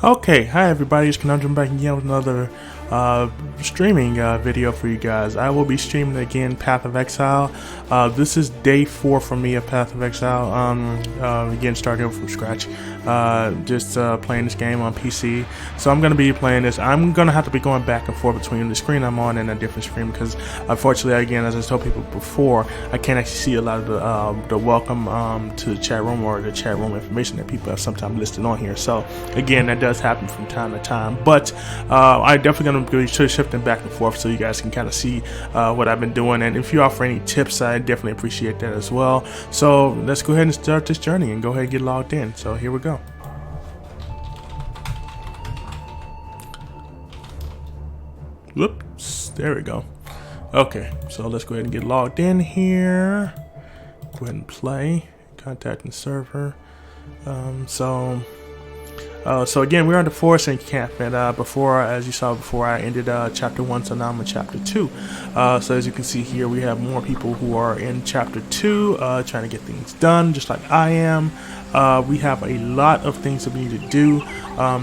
Okay, hi everybody, it's Conundrum back again with another streaming video for you guys. I will be streaming again Path of Exile. This is day 4 for me of Path of Exile. Again, starting over from scratch. Just playing this game on PC. So I'm going to be playing this. I'm going to have to be going back and forth between the screen I'm on and a different screen because unfortunately, again, as I told people before, I can't actually see a lot of the welcome to the chat room or the chat room information that people have sometimes listed on here. So again, that does happen from time to time, but I definitely going to be shifting back and forth so you guys can kind of see what I've been doing, and if you offer any tips, I definitely appreciate that as well. So let's go ahead and start this journey and go ahead and get logged in. So here we go. Whoops, there we go. Okay, so let's go ahead and get logged in here. Go ahead and play, contacting server. So again, we're on the Forest Encampment. Before, as you saw before, I ended chapter 1, so now I'm in chapter 2. So as you can see here, we have more people who are in chapter 2, trying to get things done, just like I am. We have a lot of things that we need to do.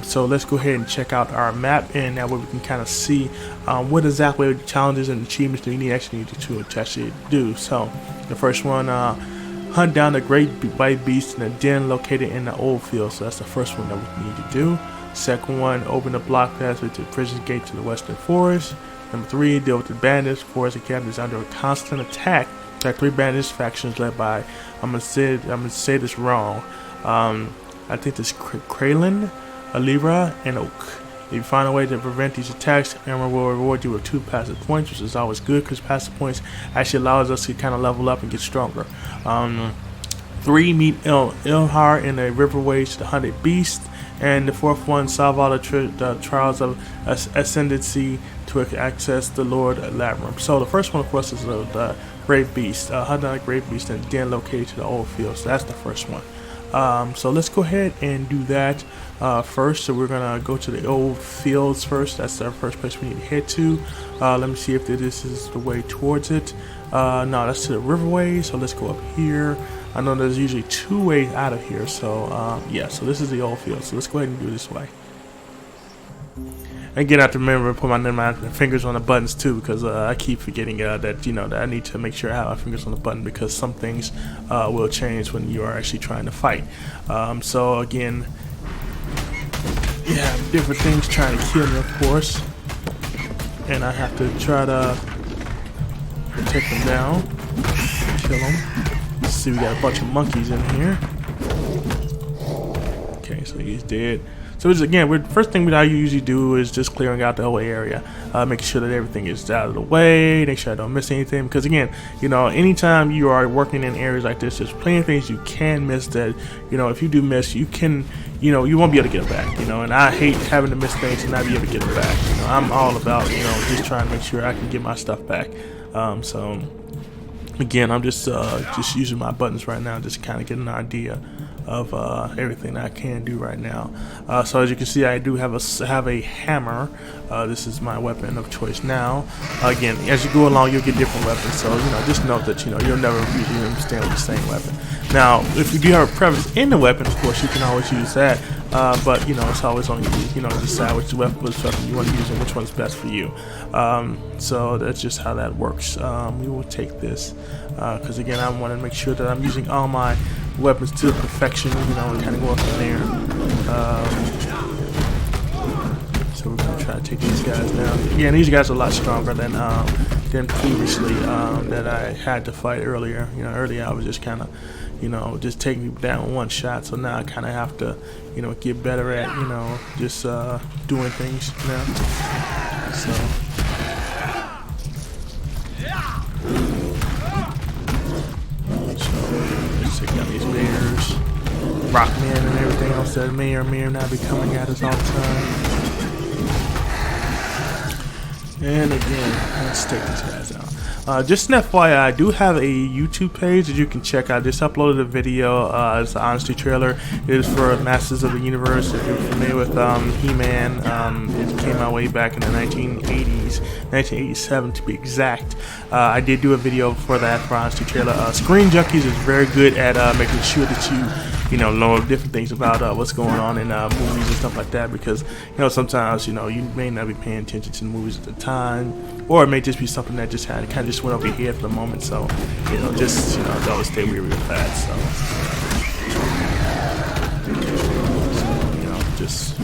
So let's go ahead and check out our map, and that way we can kind of see what exactly the challenges and achievements that we actually need to do. So the first one, hunt down the great white beast in a den located in the old field. So that's the first one that we need to do. Second one, open the block passage to the prison gate to the western forest. Number 3, deal with the bandits. Forest Encampment is under a constant attack. There are 3 bandits factions led by, I'm gonna say this wrong. I think this Kralin, Alira, and Oak. If you find a way to prevent these attacks, Emerald will reward you with 2 passive points, which is always good because passive points actually allows us to kind of level up and get stronger. 3, meet Ilhar in the riverways to the Hunted Beast. And the 4th one, solve all the trials of ascendancy to access the Lord Labyrinth. So the first one, of course, is the Great Beast. Hunt down the Great Beast and den located to the old field. So that's the first one. So let's go ahead and do that first. So we're gonna go to the old fields first. That's our first place we need to head to. Let me see if this is the way towards it. No, that's to the riverway. So let's go up here. I know there's usually 2 ways out of here. So yeah, so this is the old field. So let's go ahead and do it this way. Again, I have to remember to put my fingers on the buttons too, because I keep forgetting that that I need to make sure I have my fingers on the button, because some things will change when you are actually trying to fight. So again, you have different things trying to kill me, of course, and I have to try to take them down, kill them. Let's see, we got a bunch of monkeys in here. Okay, so he's dead. So again, first thing I usually do is just clearing out the whole area, making sure that everything is out of the way, make sure I don't miss anything. Because again, anytime you are working in areas like this, there's plenty of things you can miss that, if you do miss, you can, you won't be able to get it back, and I hate having to miss things and not be able to get it back. I'm all about, just trying to make sure I can get my stuff back. So again, I'm just using my buttons right now, just kind of get an idea of everything that I can do right now. So as you can see, I do have a hammer. This is my weapon of choice now. Again, as you go along, you'll get different weapons. So just note that you'll never usually stand with the same weapon. Now, if you do have a preference in the weapon, of course, you can always use that. But it's always on you. Decide which weapon you want to use and which one's best for you. So that's just how that works. We will take this because again, I want to make sure that I'm using all my weapons to perfection. We kind of go up from there. So we're gonna try to take these guys down. Again, these guys are a lot stronger than previously that I had to fight earlier. Earlier I was just kind of just taking people down in one shot. So now I kind of have to get better at just doing things now. So. Take down these bears, Rockman, and everything else that may or may not be coming at us all the time. And again, let's take these guys out. Just an FYI, I do have a YouTube page that you can check out. I just uploaded a video. It's an honesty trailer. It is for Masters of the Universe. If you're familiar with He-Man, it came out way back in the 1980s, 1987 to be exact. I did do a video for that for honesty trailer. Screen Junkies is very good at making sure that you know different things about what's going on in movies and stuff like that, because sometimes you may not be paying attention to the movies at the time, or it may just be something that just kind of just went over your head for the moment. So just always stay weary with that. So just.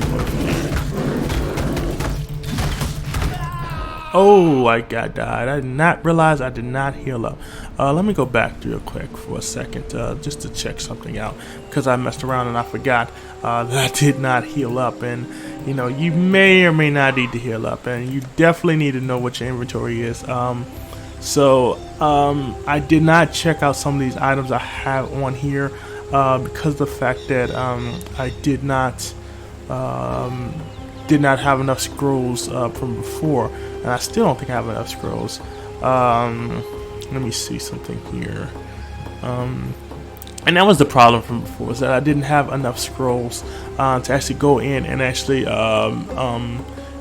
Oh, I died. I did not realize I did not heal up. Let me go back real quick for a second just to check something out, because I messed around and I forgot that I did not heal up. And you may or may not need to heal up, and you definitely need to know what your inventory is. So I did not check out some of these items I have on here because of the fact that I did not have enough scrolls from before, and I still don't think I have enough scrolls. Let me see something here. And that was the problem from before, is that I didn't have enough scrolls to actually go in and actually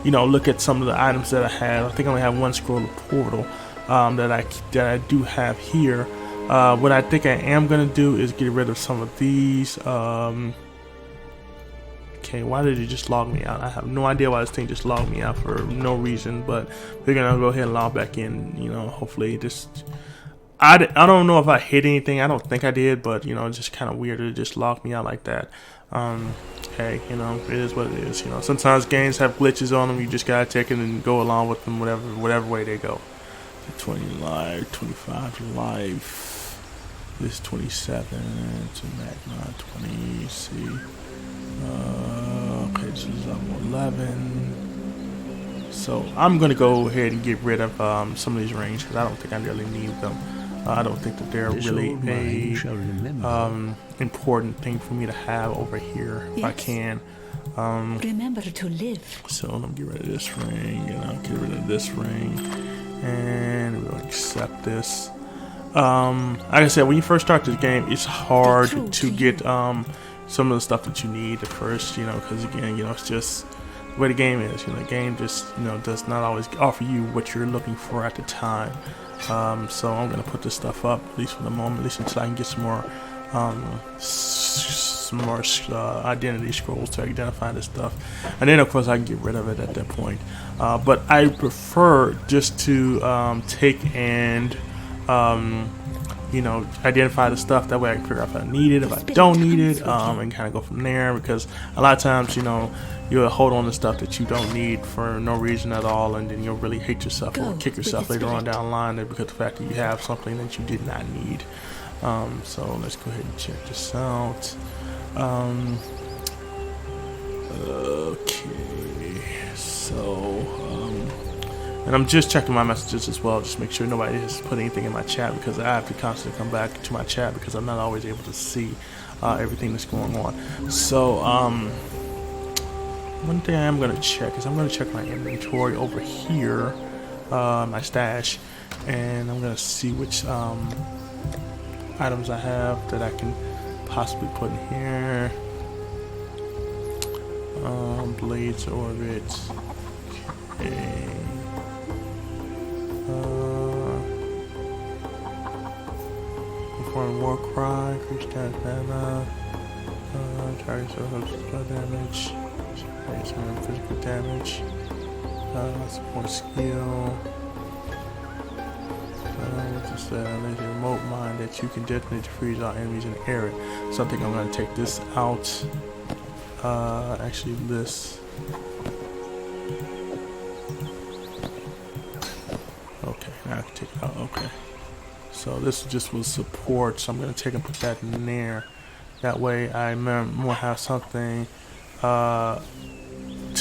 look at some of the items that I had. I think I only have one scroll of portal that I do have here. What I think I am gonna do is get rid of some of these. Okay, why did it just log me out? I have no idea why this thing just logged me out for no reason, but we're gonna go ahead and log back in. Hopefully I don't know if I hit anything. I don't think I did, but it's just kind of weird to just log me out like that. Hey, it is what it is. Sometimes games have glitches on them. You just gotta take it and go along with them, whatever way they go. 20 life, 25 life. This is 27 to Magna 20. See. Okay, this is level 11. So I'm gonna go ahead and get rid of some of these rings, because I don't think I really need them. I don't think that they're really a important thing for me to have over here if I can. Remember to live. So let me get rid of this ring, and I'll get rid of this ring, and we'll accept this. Like I said, when you first start this game, it's hard to get some of the stuff that you need at first, because again, it's just the way the game is. The game just does not always offer you what you're looking for at the time. So I'm gonna put this stuff up, at least for the moment, at least until I can get some more identity scrolls to identify this stuff, and then of course I can get rid of it at that point. But I prefer just to take and identify the stuff. That way I can figure out if I need it, if I don't need it, and kind of go from there. Because a lot of times, you'll hold on to stuff that you don't need for no reason at all, and then you'll really hate yourself or kick yourself later on down the line because of the fact that you have something that you did not need. So let's go ahead and check this out. Okay, so and I'm just checking my messages as well, just make sure nobody has put anything in my chat, because I have to constantly come back to my chat because I'm not always able to see everything that's going on. So one thing I am going to check is I'm going to check my inventory over here, my stash, and I'm going to see which items I have that I can possibly put in here. Blades orbit. Okay. Perform war cry, increase damage, target physical damage, physical damage, support skill. This is a remote mine that you can detonate to freeze all enemies in the area. So I think I'm going to take this out. Actually this. Okay, now I can take it out. Okay. So this just will support. So I'm going to take and put that in there. That way I will have something to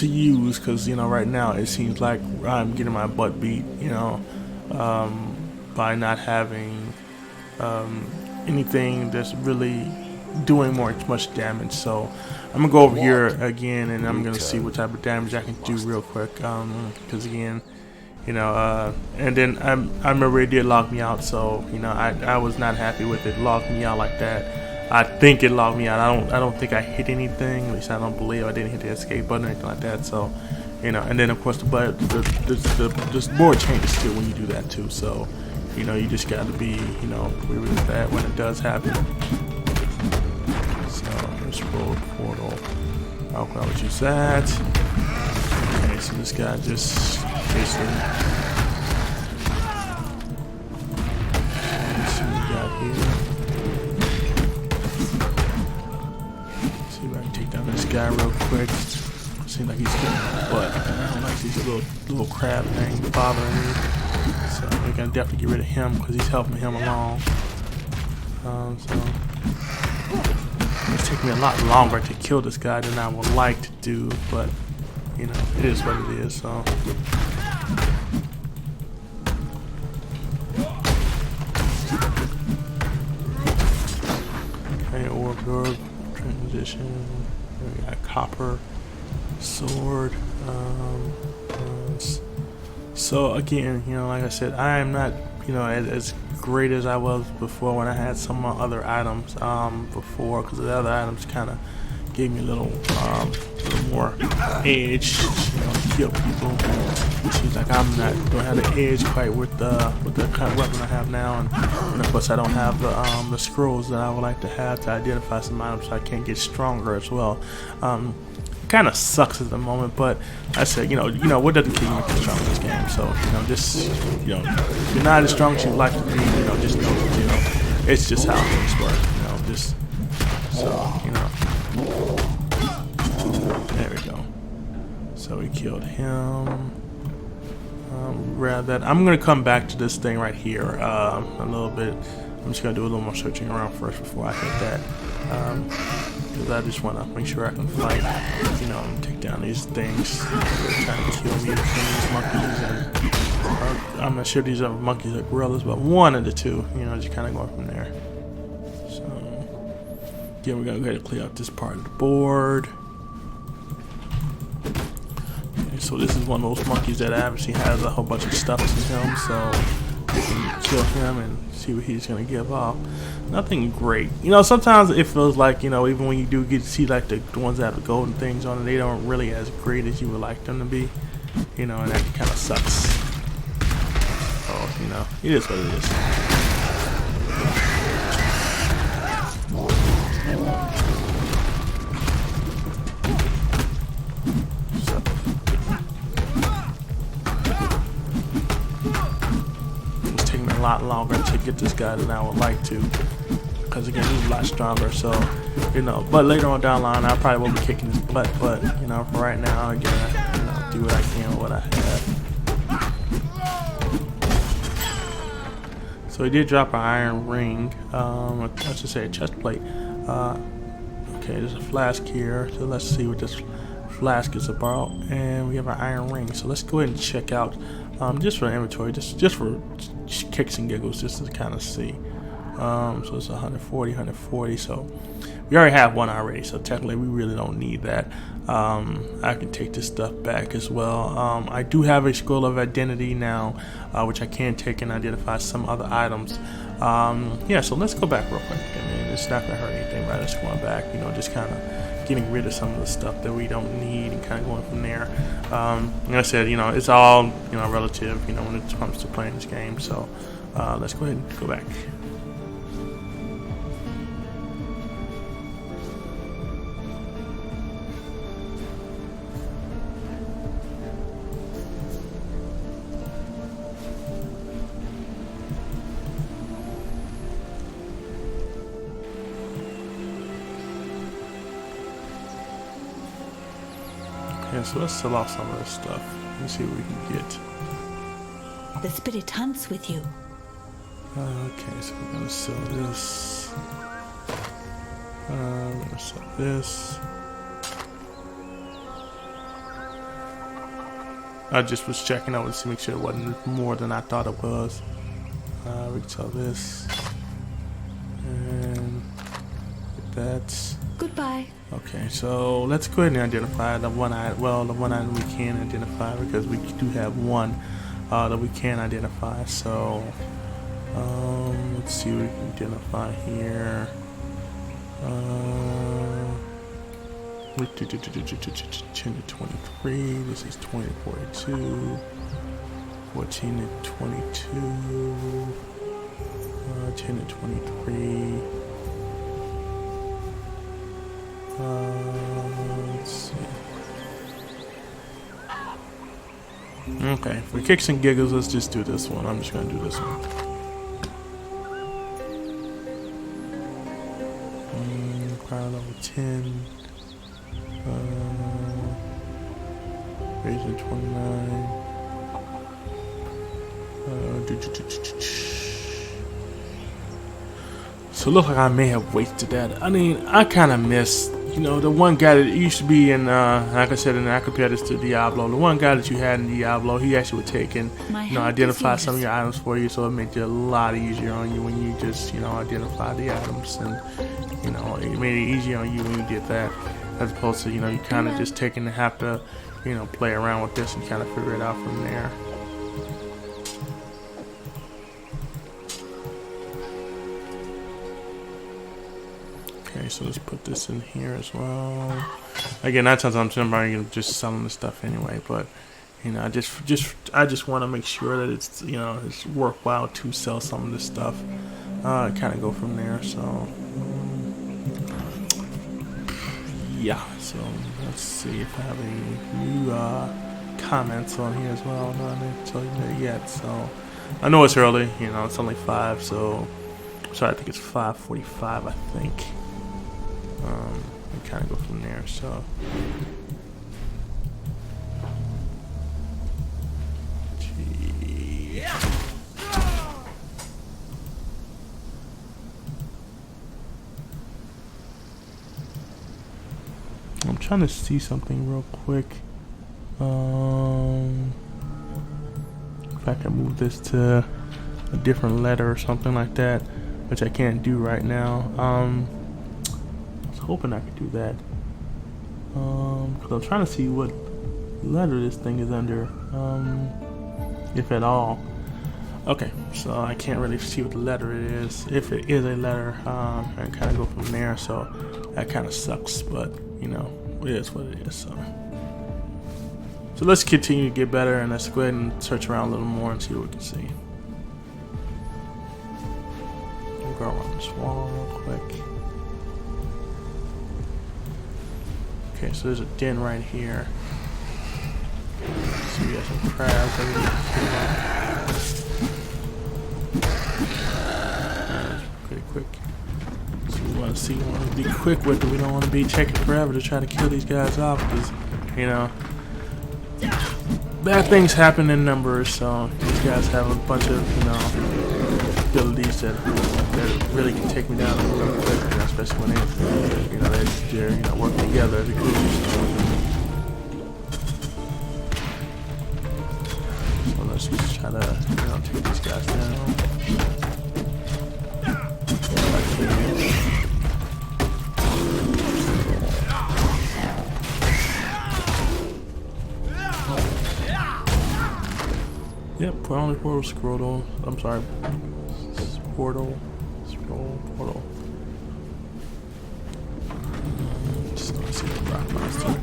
use, because right now it seems like I'm getting my butt beat, by not having anything that's really doing much damage. So I'm gonna go over here again, and I'm gonna see what type of damage I can do real quick, because again, and then I remember it did lock me out, so I was not happy with it. Locked me out like that. I think it logged me out. I don't think I hit anything. At least I don't believe I didn't hit the escape button or anything like that. So, and then of course the board changes too when you do that too. So, you just got to be, weary with that when it does happen. So, Scroll portal. Okay, I'll use that. Okay, so this guy just basically. Let's see what we got here. Let's see if I can take down this guy real quick. Seems like he's getting my butt. I don't like these little crab things bothering me. So we're gonna definitely get rid of him because he's helping him along. So it's taking me a lot longer to kill this guy than I would like to do, but you know, it is what it is. So okay, orb transition. We got copper sword. So again, you know, like I said, I am not, you know, as great as I was before when I had some other items before, because the other items kind of gave me a little more edge, you know, to kill people. It seems like don't have the edge quite with the kind of weapon I have now, and of course I don't have the scrolls that I would like to have to identify some items, so I can't get stronger as well. Kind of sucks at the moment, but I said, you know, what doesn't kill you make you strong in this game? So, you know, just, you know, if you're not as strong as you'd like to be, you know, just know, you know, it's just how things work, you know, just, so, you know, there we go. So we killed him. Grab that. I'm gonna come back to this thing right here a little bit. I'm just gonna do a little more searching around first before I hit that. Because I just want to make sure I can fight, you know, and take down these things that are trying to kill me, these monkeys, and I'm not sure these are monkeys or gorillas, but one of the two, you know, just kind of going from there. So, yeah, we're going to go ahead and clear out this part of the board. Okay, so this is one of those monkeys that obviously has a whole bunch of stuff to him, so we can kill him and see what he's going to give off. Nothing great. You know, sometimes it feels like, you know, even when you do get to see like the ones that have the golden things on it, they don't really as great as you would like them to be. You know, and that kind of sucks. So, you know, it is what it is. It's taking me a lot longer to get this guy than I would like to. Because again, he's a lot stronger, so, you know, but later on down the line, I probably won't be kicking his butt, but, you know, for right now, again, you know, do what I can with what I have. So he did drop an iron ring, I should say a chest plate. Okay, there's a flask here, so let's see what this flask is about, and we have an iron ring, so let's go ahead and check out, just for inventory, just for kicks and giggles, just to kind of see. So it's 140, so we already have one already, so technically we really don't need that. I can take this stuff back as well. I do have a scroll of identity now, which I can take and identify some other items. Yeah, so let's go back real quick. I mean, it's not gonna hurt anything by just going back, you know, just kind of getting rid of some of the stuff that we don't need and kind of going from there. Like I said, you know, it's all, you know, relative, you know, when it comes to playing this game. So let's go ahead and go back. Okay, so let's sell off some of this stuff. Let's see what we can get. The spirit hunts with you. Okay, so we're gonna sell this. We're gonna sell this. I just was checking out to make sure it wasn't more than I thought it was. We can sell this. And that. Goodbye. Okay, so let's go ahead and identify the one item we can identify, because we do have one that we can identify. So let's see what we can identify here. 10 to 23. This is 20 to 42. 14 to 22. 10 to 23. Let's see. Okay, for kicks and giggles, let's just do this one. I'm just gonna do this one. Power level 10. Raising 29. So it looks like I may have wasted that. I mean, I kind of missed, you know, the one guy that used to be in, like I said, and I compared this to Diablo. The one guy that you had in Diablo, he actually would take and, you know, identify some of your items for you, so it made it a lot easier on you when you just, you know, identify the items, and, you know, it made it easier on you when you did that, as opposed to, you know, you kind of just taking and have to, you know, play around with this and kind of figure it out from there. Okay, so let's put this in here as well. Again, 9 times out of 10, I'm probably just selling this stuff anyway, but you know, I just want to make sure that it's, you know, it's worthwhile to sell some of this stuff. Kind of go from there. So yeah. So let's see if I have any new comments on here as well. No, I didn't tell you that yet. So I know it's early. You know, it's only 5. So sorry, I think it's 5:45. I think. And kind of go from there. So I'm trying to see something real quick. If I can move this to a different letter or something like that, which I can't do right now. I was hoping I could do that. Because I'm trying to see what letter this thing is under, if at all. Okay, so I can't really see what the letter it is. If it is a letter, and kind of go from there. So that kind of sucks, but you know, it is what it is. So let's continue to get better, and let's go ahead and search around a little more and see what we can see. We'll go around this wall real quick. Okay, so there's a den right here. So we got some crabs. Pretty quick. So we want to be quick with it. We don't want to be taking forever to try to kill these guys off, because, you know, bad things happen in numbers. So these guys have a bunch of, you know, abilities that really can take me down real quick, you know, especially when they're you know, working together as a group. So let's just try to, you know, take these guys down. Yep, only portal scroll. I'm sorry. Portal. Portal. Just want to see the rock monster.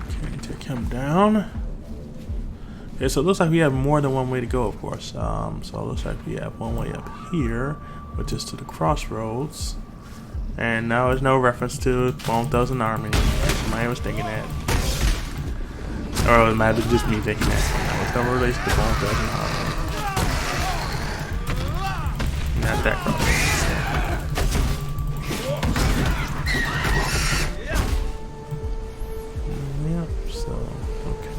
Okay, take him down. Okay, so it looks like we have more than one way to go, of course. So it looks like we have one way up here, which is to the crossroads. And now there's no reference to Bone Thugs and Army. Somebody was thinking that. Or it might have just me thinking that. There's no relation to Bone Thugs and Army. Not that crossroads. Yep, so, okay.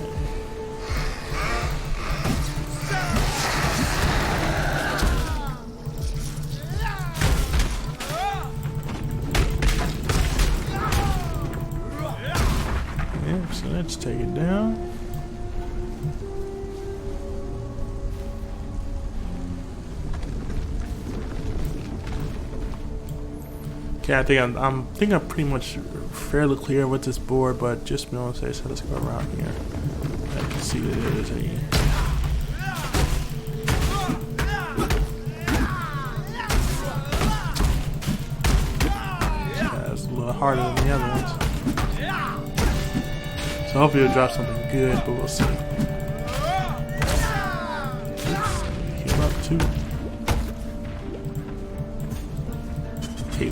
Yep, so let's take it down. Okay, I think I'm pretty much fairly clear with this board, but just be able to say, so let's go around here. I can see that it is it's a little harder than the other ones. So hopefully it'll drop something good, but we'll see. Heal up too.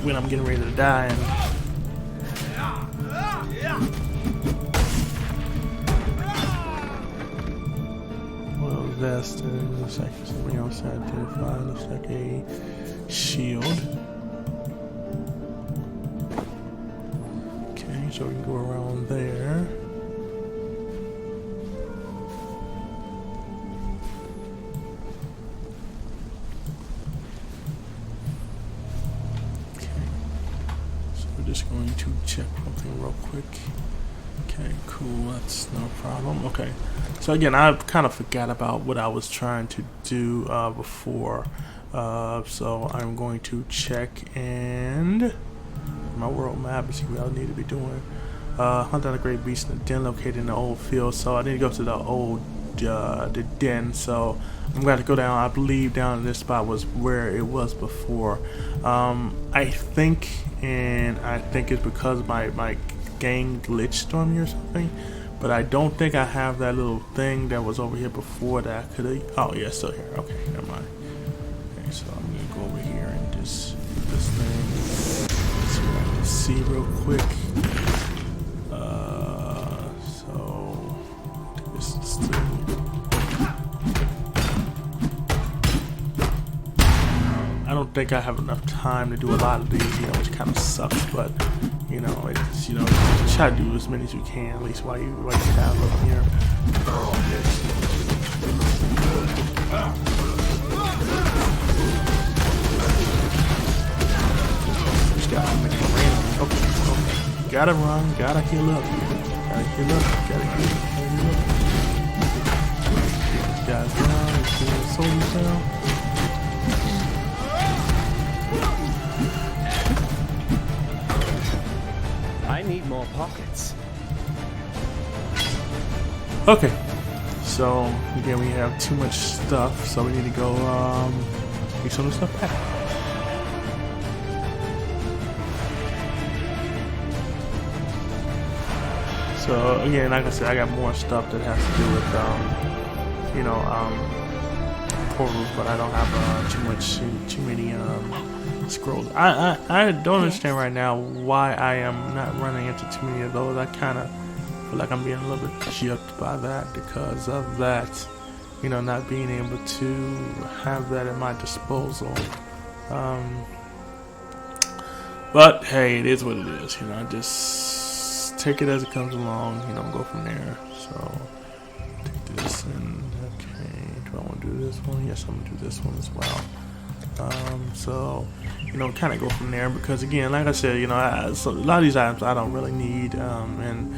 when I'm getting ready to die. And well, vest looks like something else identified. Looks like a shield. Okay, so we can go around there. Just going to check something real quick. Okay, cool, that's no problem. Okay, so again, I kind of forgot about what I was trying to do before, so I'm going to check and my world map and see what I need to be doing. Hunt down a great beast in the den located in the old field, so I need to go to the old the den, so I'm going to go down. I believe down in this spot was where it was before. I think it's because my game glitched on me or something, but I don't think I have that little thing that was over here before that I could have. Oh yeah, still here. Okay, never mind. Okay, so I'm gonna go over here and just do this thing. Let's see what I can see real quick. So this is still. I don't think I have enough time to do a lot of these, which kind of sucks. But it's try to do as many as you can, at least while you have them here. Just gotta make it random. Okay. Gotta run. Gotta heal up. Gotta heal up. Gotta heal up. These guys down. These soldiers down. I need more pockets. Okay, so again we have too much stuff, so we need to go get some of the stuff back. So again, like I said, I got more stuff that has to do with portals, but I don't have too many scrolls. I don't understand right now why I am not running into too many of those. I kind of feel like I'm being a little bit gypped by that because of that, not being able to have that at my disposal. But hey, it is what it is. I just take it as it comes along. Go from there. So take this and okay. Do I want to do this one? Yes, I'm gonna do this one as well. So kind of go from there because again, like I said, so a lot of these items I don't really need, and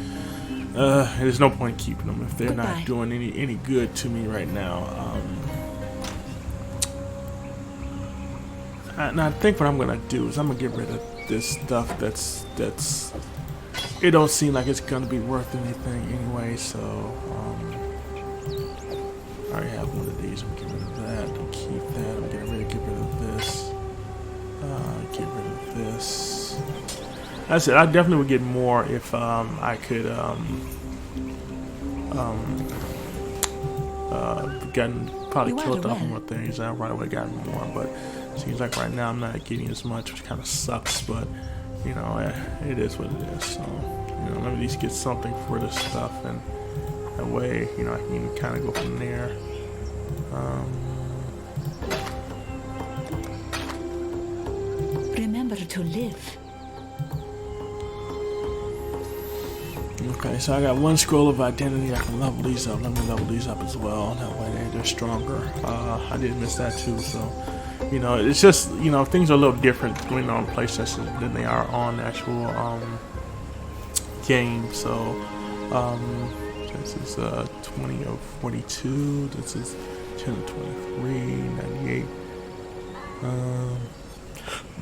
there's no point keeping them if they're not doing any good to me right now. And I think what I'm gonna do is I'm gonna get rid of this stuff that's it don't seem like it's gonna be worth anything anyway. So I already have one of these. I'm getting rid of that. I'll keep that. I'm getting ready to get rid of this. Get rid of this. That's it. I definitely would get more if I could probably killed off more things. I right away gotten more, but it seems like right now I'm not getting as much, which kind of sucks. But it is what it is. So let me at least get something for this stuff, and that way I can kind of go from there. Remember to live. Okay, so I got one scroll of identity. I can level these up. Let me level these up as well. That way they're stronger. I did miss that too. So, it's just things are a little different going on PlayStation than they are on the actual game. So, this is 20 of 42. This is 10 of 23, 98.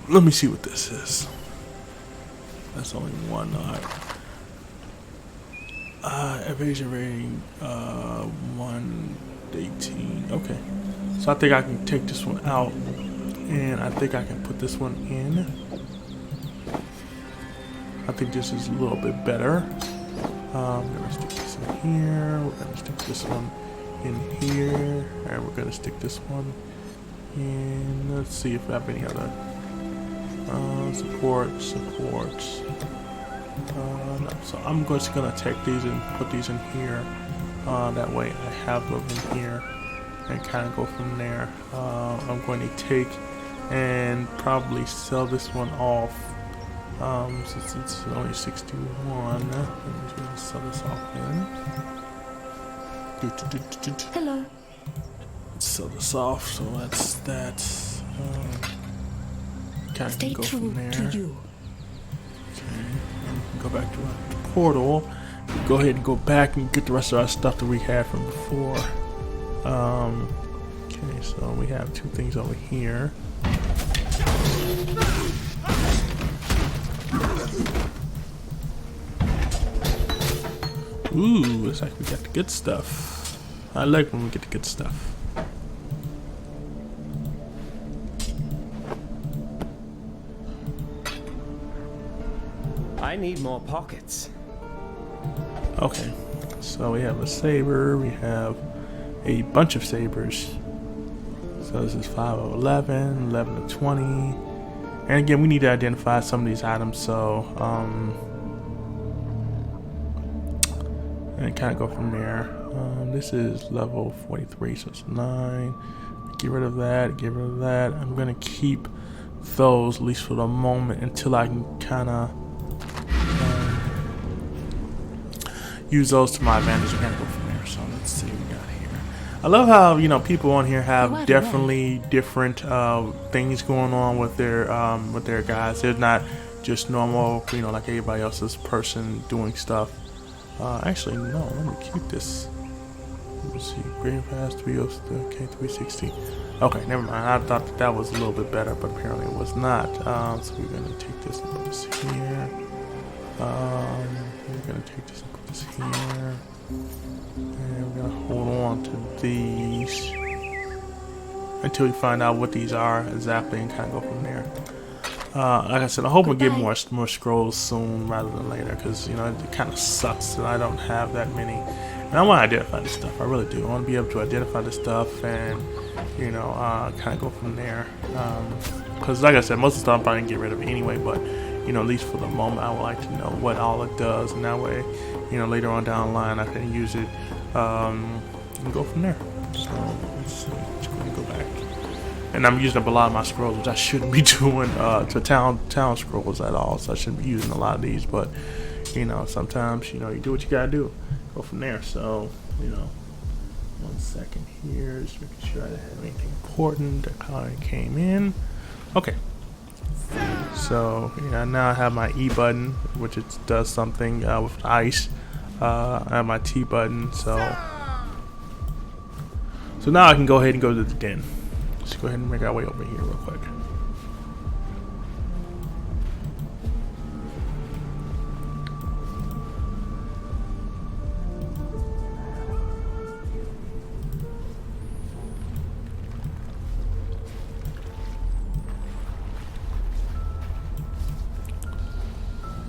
Let me see what this is. That's only one. Evasion rating 118. Okay, so I think I can take this one out, and I think I can put this one in. I think this is a little bit better. We're gonna stick this in here. We're gonna stick this one in here, and we're gonna stick this one in. Let's see if I have any other. Support. No, so I'm just gonna take these and put these in here. That way I have them in here and kind of go from there. I'm going to take and probably sell this one off. Since it's only 61, I'm just gonna sell this off then. Hello. Let's sell this off, so that's that. Kind of Stay go true from there. to you. Okay, and go back to our portal. Go ahead and go back and get the rest of our stuff that we had from before. Okay, so we have two things over here. Ooh, looks like we got the good stuff. I like when we get the good stuff. I need more pockets. Okay, so we have a saber, we have a bunch of sabers. So this is 5 of 11, 11 of 20. And again, we need to identify some of these items, so and kind of go from there. This is level 43, so it's 9. Get rid of that, get rid of that. I'm gonna keep those, at least for the moment, until I can kind of use those to my advantage. I'm gonna go from there. So let's see what we got here. I love how, you know, people on here have definitely different things going on with their guys. They're not just normal, you know, like everybody else's person doing stuff. Actually, no. Let me keep this. Let me see. Green Pass 303, okay, 360. Okay, never mind. I thought that was a little bit better, but apparently it was not. So we're gonna take this and put this here. We're gonna take this and put this here. And we're gonna hold on to these until we find out what these are exactly and kind of go from there. Like I said, I hope we get more scrolls soon rather than later, because, you know, it kind of sucks that I don't have that many. And I want to identify this stuff. I really do. I want to be able to identify this stuff and, you know, kind of go from there. Because, like I said, most of the stuff I'm probably gonna get rid of anyway. But, you know, at least for the moment, I would like to know what all it does, and that way, you know, later on down the line, I can use it and go from there. So let's see. Let's go and go back. And I'm using up a lot of my scrolls, which I shouldn't be doing to town scrolls at all. So I shouldn't be using a lot of these. But, you know, sometimes, you know, you do what you gotta do. Go from there. So, you know, 1 second here, just making sure I didn't have anything important that came in. Okay. So, yeah, now I have my E button, which it does something with ice. I have my T button, so now I can go ahead and go to the den. Let's go ahead and make our way over here real quick.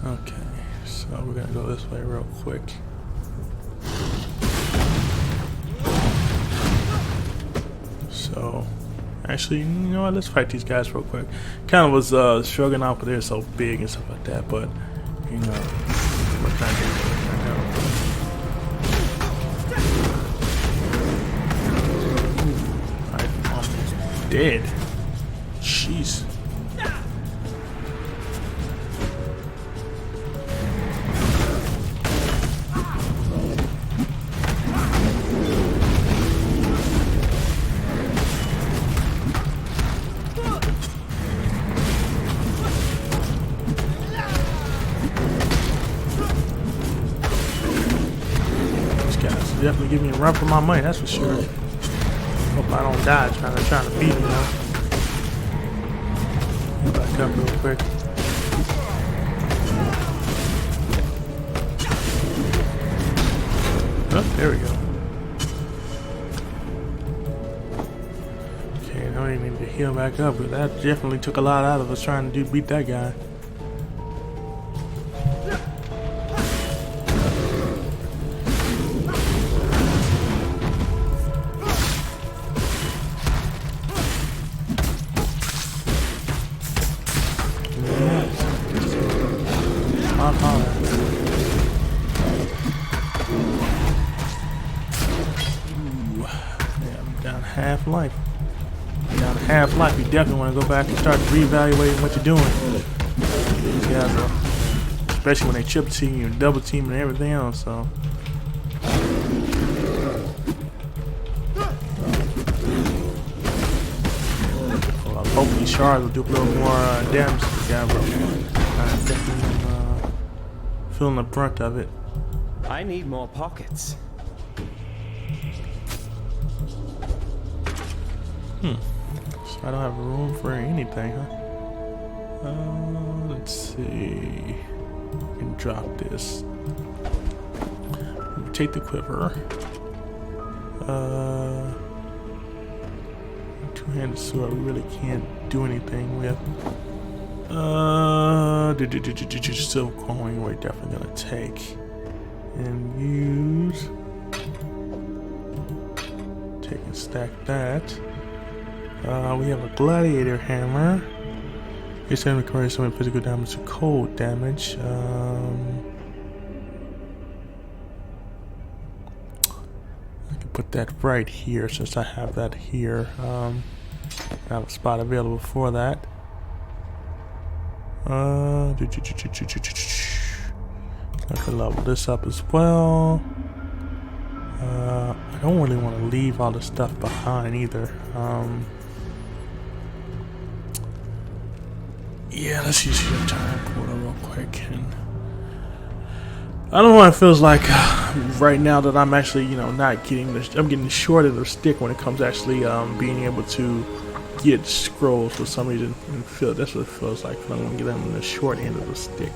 Okay, so we're gonna go this way real quick. So, actually, you know what? Let's fight these guys real quick. Kind of was shrugging off, but they're so big and stuff like that. But, you know, what kind of I'm almost dead. Jeez. Definitely give me a run for my money, that's for sure. Hope I don't die trying to beat him now. Back up real quick. Oh, there we go. Okay, now we need to heal back up, but that definitely took a lot out of us trying to beat that guy. Down half life. Down half life. You definitely want to go back and start reevaluating what you're doing. These guys are, especially when they chip team you and double team and everything else. So. Well, hopefully these shards will do a little more damage to the guy, but I'm definitely feeling the brunt of it. I need more pockets. So I don't have room for anything, huh? Let's see. We can drop this. We'll take the quiver. Two-handed sword we really can't do anything with. Silver coin we're definitely gonna take and use. Take and stack that. We have a gladiator hammer. Each time we convert some physical damage to cold damage. I can put that right here since I have that here. I have a spot available for that. I can level this up as well. I don't really want to leave all the stuff behind either. Yeah, let's use your time portal real quick. And I don't know what it feels like right now that I'm actually, not getting this. I'm getting short of the stick when it comes to actually being able to get scrolls for some reason. And that's what it feels like. I want to get them in the short end of the stick.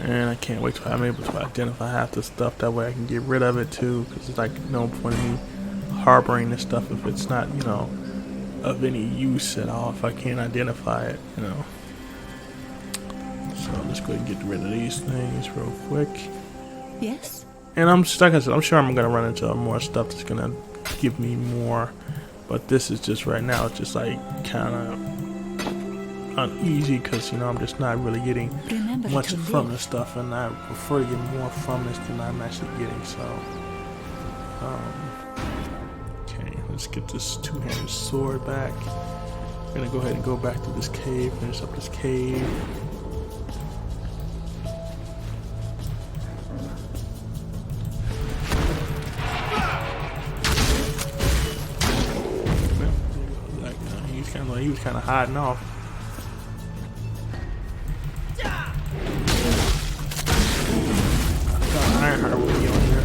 And I can't wait till I'm able to identify half the stuff. That way I can get rid of it too. Because it's like no point in me harboring this stuff if it's not, of any use at all. If I can't identify it, So let's go ahead and get rid of these things real quick. Yes? And I'm stuck. I'm sure I'm going to run into more stuff that's going to give me more. But this is just right now. It's just like kind of uneasy because I'm just not really getting much from this stuff, and I prefer to get more from this than I'm actually getting. So okay, let's get this two-handed sword back. I'm gonna go ahead and go back to this cave, finish up this cave. He was kind of hiding off. Ironheart will be on here.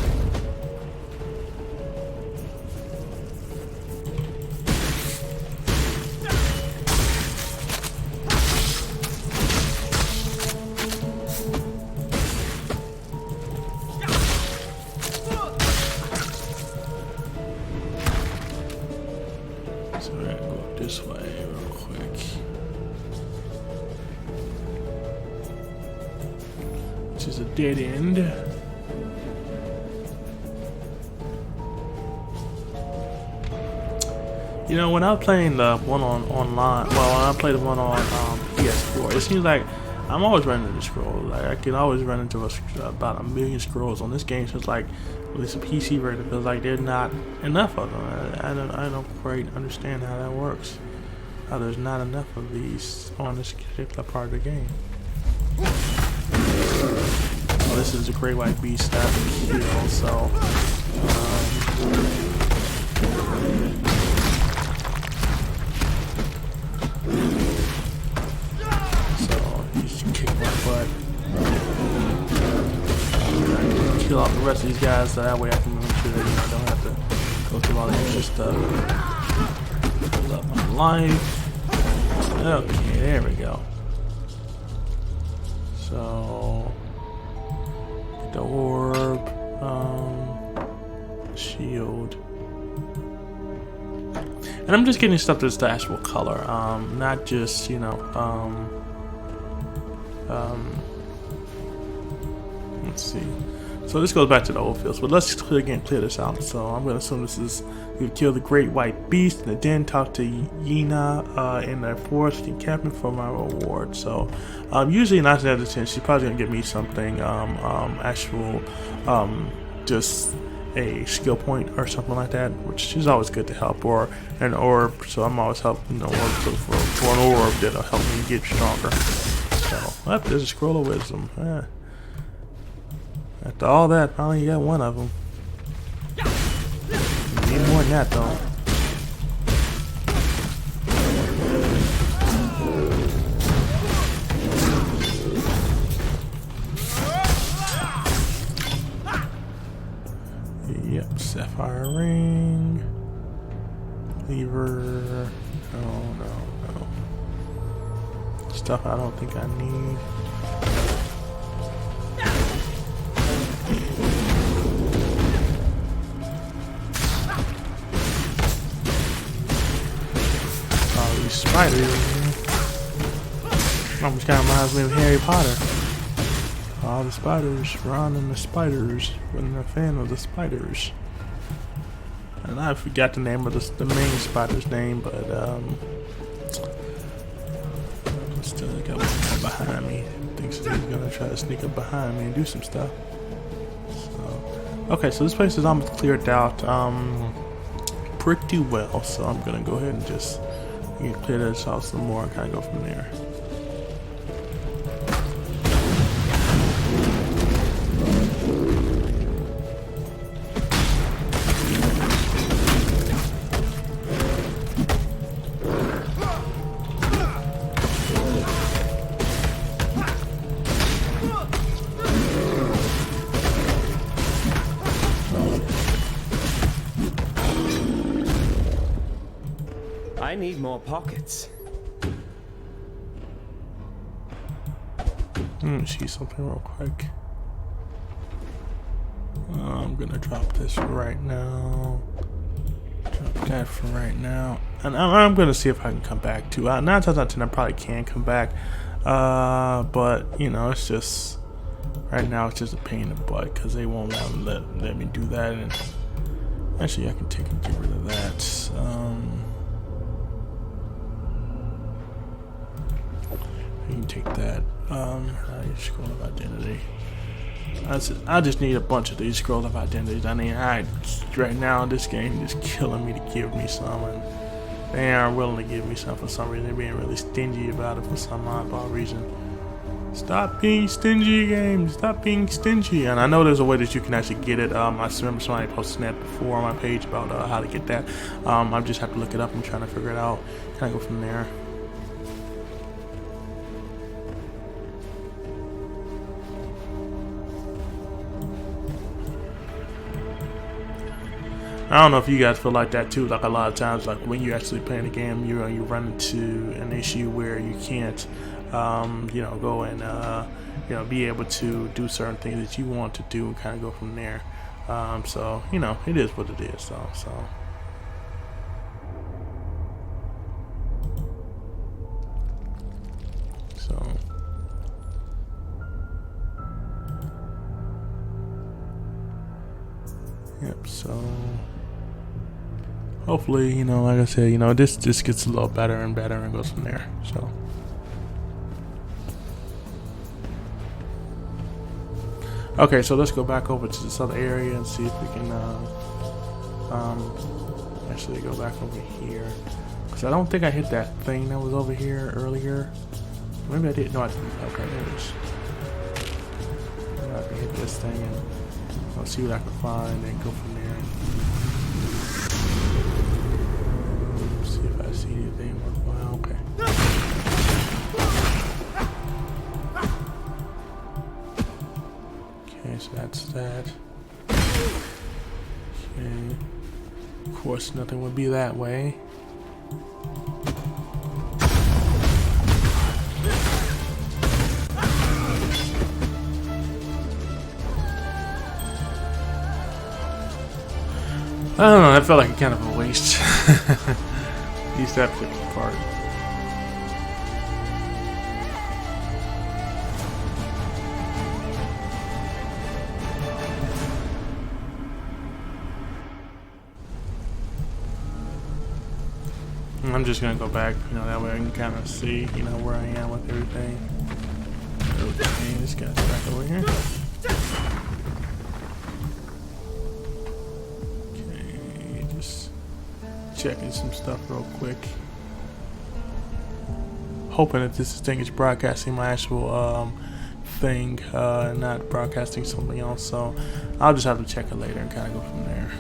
So we're gonna go up this way real quick. Which is a dead end. When I was playing the one online, when I played the one on PS4, it seems like I'm always running into scrolls. Like I can always run into about 1 million scrolls on this game. So it's like, at least a PC version, feels like there's not enough of them. I don't quite understand how that works. How there's not enough of these on this particular part of the game. Oh, this is a great white beast that I can kill. So. Kill off the rest of these guys so that way I can make sure that I don't have to go through all the extra stuff. Fill up my life. Okay, there we go. So get the orb, shield. And I'm just getting stuff that's the actual color, not just let's see. So this goes back to the old fields, but let's clear this out. So I'm going to assume this is, we've killed the great white beast and then talk to Yena in the forest encampment for my reward. So usually 9 out of 10, she's probably going to give me something, actual, just a skill point or something like that, which is always good to help, or an orb. So I'm always helping, for an orb that'll help me get stronger. So, well, there's a scroll of wisdom. After all that, finally you got one of them. You need more than that, though. Yep, sapphire ring. Lever. No. Stuff I don't think I need. Spiders. Almost kind of reminds me of Harry Potter. All the spiders, Ron and the spiders. Wasn't a fan of the spiders. And I forgot the name of the main spider's name, but still got one guy behind me. Thinks he's gonna try to sneak up behind me and do some stuff. So, okay, so this place is almost cleared out pretty well. So I'm gonna go ahead and just clear this out some more and kind of go from there. I need more pockets. See something real quick. I'm gonna drop this for right now. Drop that for right now, and I'm gonna see if I can come back to. 9 times out of 10, I probably can come back, but it's just right now it's just a pain in the butt because they won't let me do that. And actually, I can get rid of that. You can take that. Scroll of identity. I just need a bunch of these scrolls of identities. I mean, right now this game is killing me to give me some, and they aren't willing to give me some for some reason. They're being really stingy about it for some odd reason. Stop being stingy, game. Stop being stingy. And I know there's a way that you can actually get it. I remember somebody posted that before on my page about how to get that. I just have to look it up. I'm trying to figure it out. Kind of go from there. I don't know if you guys feel like that too. Like a lot of times, like when you're actually playing a game, you run into an issue where you can't, go and be able to do certain things that you want to do and kind of go from there. So it is what it is. So. Yep. So. Hopefully, like I said, this gets a little better and better and goes from there. So, okay, so let's go back over to this other area and see if we can actually go back over here. Because I don't think I hit that thing that was over here earlier. Maybe I did. No, I didn't. Okay, there it is. Maybe I can hit this thing and I'll see what I can find and go from there. See if I see anything worthwhile. Okay. Okay, so that's that. Okay. Of course, nothing would be that way. I don't know, that felt like kind of a waste. At least that particular part. I'm just gonna go back, you know, that way I can kind of see, you know, where I am with everything. Okay, this guy's back over here. Okay, just checking some stuff real quick. Hoping that this thing is broadcasting my actual thing, not broadcasting something else. So I'll just have to check it later and kind of go from there.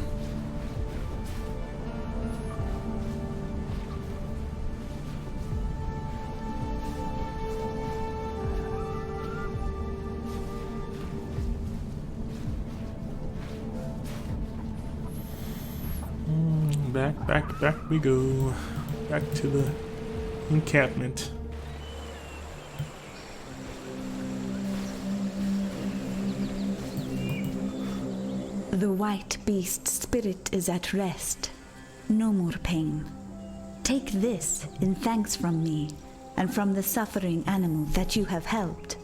Back we go. Back to the encampment. The white beast spirit is at rest. No more pain. Take this in thanks from me and from the suffering animal that you have helped.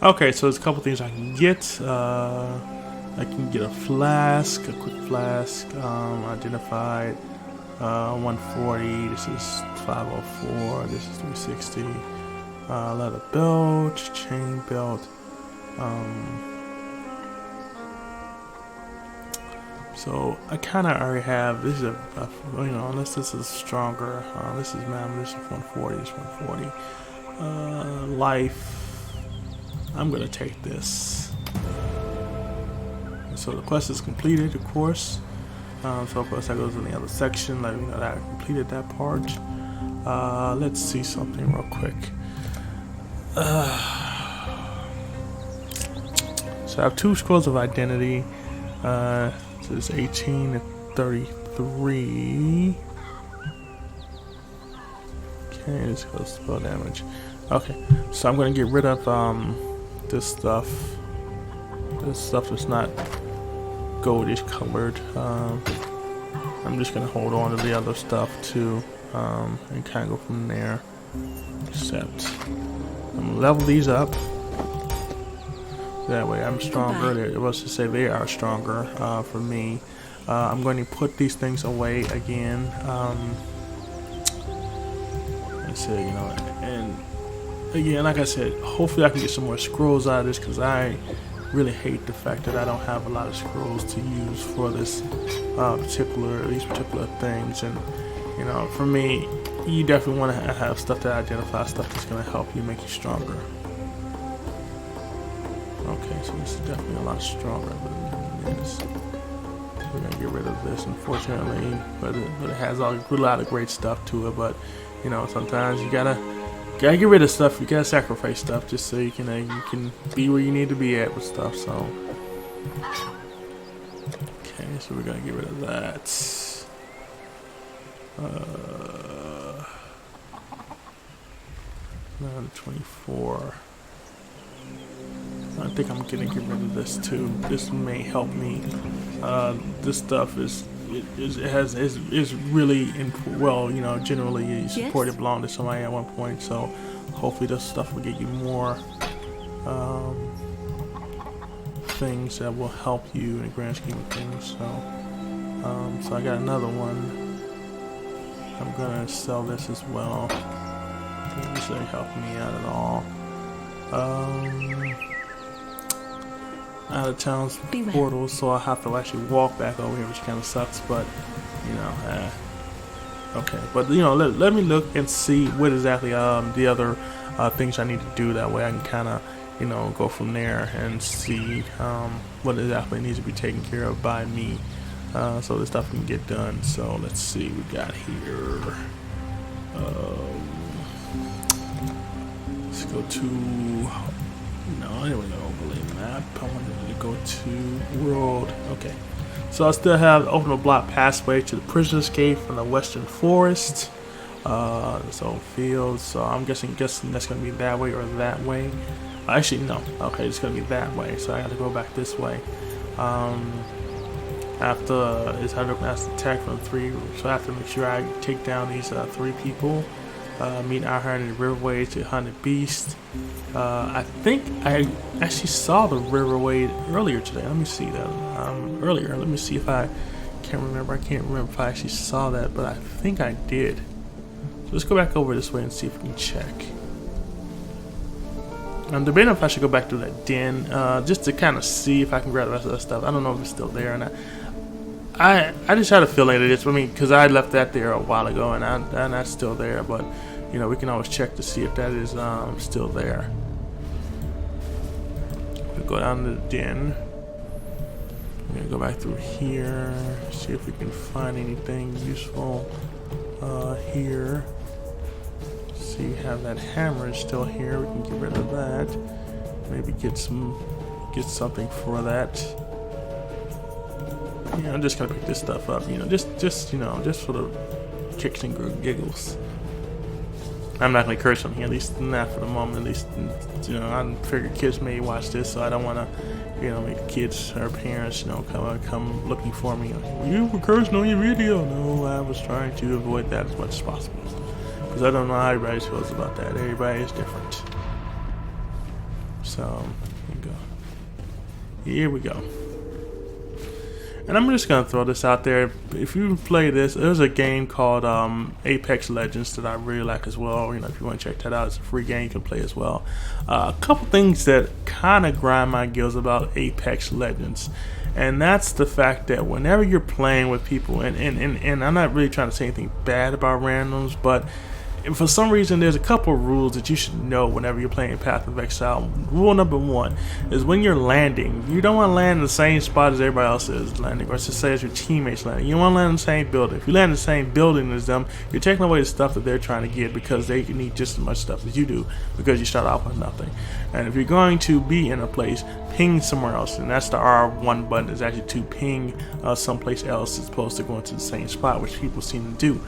Okay, so there's a couple things I can get. I can get a flask, a quick flask, identified, 140, this is 504, this is 360, leather belt, chain belt, so I kind of already have, this is a, you know, unless this is stronger, this is 140, this is 140, life, I'm going to take this. So the quest is completed, of course. So of course that goes in the other section. Let me know that I completed that part. Let's see something real quick. So I have 2 scrolls of identity. So it's 18 and 33. Okay, this goes spell damage. Okay, so I'm gonna get rid of this stuff. This stuff is not goldish colored. I'm just gonna hold on to the other stuff too, and kind of go from there. Except I'm gonna level these up. That way I'm stronger. It was to say they are stronger for me. I'm going to put these things away again. Let's see, you know, and again, like I said, hopefully I can get some more scrolls out of this, because I really hate the fact that I don't have a lot of scrolls to use for this these particular things. And you know, for me, you definitely want to have stuff that identifies stuff that's going to help you, make you stronger. Okay, so this is definitely a lot stronger than this. We're gonna get rid of this, unfortunately, but it has a lot of great stuff to it. But you know, sometimes you gotta get rid of stuff. You gotta sacrifice stuff just so you can be where you need to be at with stuff. So okay, so we're gonna get rid of that. 924. I think I'm gonna get rid of this too. This may help me. This stuff is really well, you know, generally supported belong to somebody at one point. So hopefully this stuff will get you more things that will help you in the grand scheme of things. So so I got another one. I'm gonna sell this as well. This ain't helping me out at all. Out of town's portal, so I have to actually walk back over here, which kind of sucks, but you know, okay. But you know, let me look and see what exactly the other things I need to do. That way I can kind of, you know, go from there and see what exactly needs to be taken care of by me, so this stuff can get done. So let's see, we got here. Let's go to. No, I didn't want to overlay map. I wanted to go to world. Okay. So I still have the open block passway to the prisoner's gate from the western forest. This old field. So I'm guessing that's going to be that way or that way. Actually, no. Okay, it's going to be that way. So I got to go back this way. After it's 100 mass attack from 3. So I have to make sure I take down these 3 people. Meet our hunted riverway to hunted beast. I think I actually saw the riverway earlier today. Let me see that earlier. Let me see if I can't remember. I can't remember if I actually saw that, but I think I did. So let's go back over this way and see if we can check. I'm debating if I should go back to that den, just to kind of see if I can grab the rest of that stuff. I don't know if it's still there or not. I just had a feeling that it's, I mean, because I left that there a while ago, and that's still there. But you know, we can always check to see if that is still there. We'll go down to the den. We're gonna go back through here, see if we can find anything useful here. See, you have that hammer is still here. We can get rid of that. Maybe get something for that. Yeah, I'm just gonna pick this stuff up. You know, just for the kicks and giggles. I'm not gonna curse on here, at least not for the moment. At least, you know, I figure kids may watch this, so I don't want to, you know, make kids or parents, you know, come looking for me. Like, you were cursing on your video. No, I was trying to avoid that as much as possible, because I don't know how everybody feels about that. Everybody is different. So here we go. And I'm just gonna throw this out there. If you play this, there's a game called Apex Legends that I really like as well. You know, if you want to check that out, it's a free game you can play as well. A couple things that kind of grind my gears about Apex Legends, and that's the fact that whenever you're playing with people, and I'm not really trying to say anything bad about randoms, but for some reason there's a couple of rules that you should know whenever you're playing Path of Exile. Rule number one is when you're landing, you don't want to land in the same spot as everybody else is landing, or to say as your teammates landing. You want to land in the same building. If you land in the same building as them, you're taking away the stuff that they're trying to get, because they need just as much stuff as you do, because you start off with nothing. And if you're going to be in a place, ping somewhere else, and that's the R1 button, is actually to ping someplace else as opposed to going to the same spot, which people seem to do.